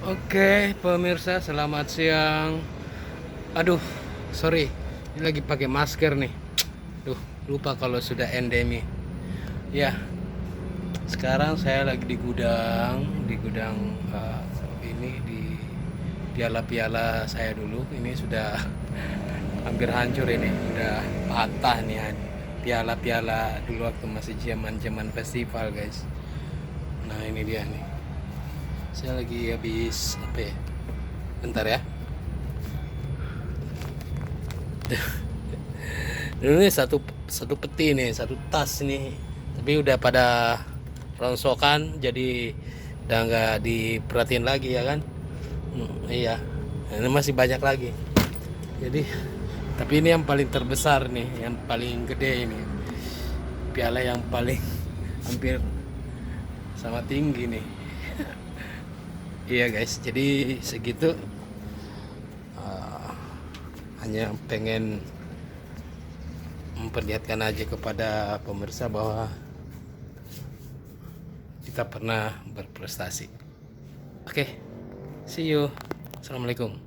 Oke, pemirsa, selamat siang. Aduh, sorry, ini lagi pakai masker nih. Duh, lupa kalau sudah endemi. Ya, sekarang saya lagi di gudang ini di piala-piala saya dulu. Ini sudah hampir hancur ini, udah patah nih piala-piala dulu waktu masih zaman-zaman festival, guys. Nah, ini dia nih. Saya lagi habis apa ya? Bentar ya. Ini satu satu peti nih, satu tas nih. Tapi udah pada rongsokan, jadi udah nggak diperhatiin lagi ya kan? Iya. Ini masih banyak lagi. Jadi, tapi ini yang paling terbesar nih, yang paling gede ini. Piala yang paling hampir sama tinggi nih. Iya guys, jadi segitu. Hanya pengen memperlihatkan aja kepada pemirsa bahwa kita pernah berprestasi. Oke, see you. Assalamualaikum.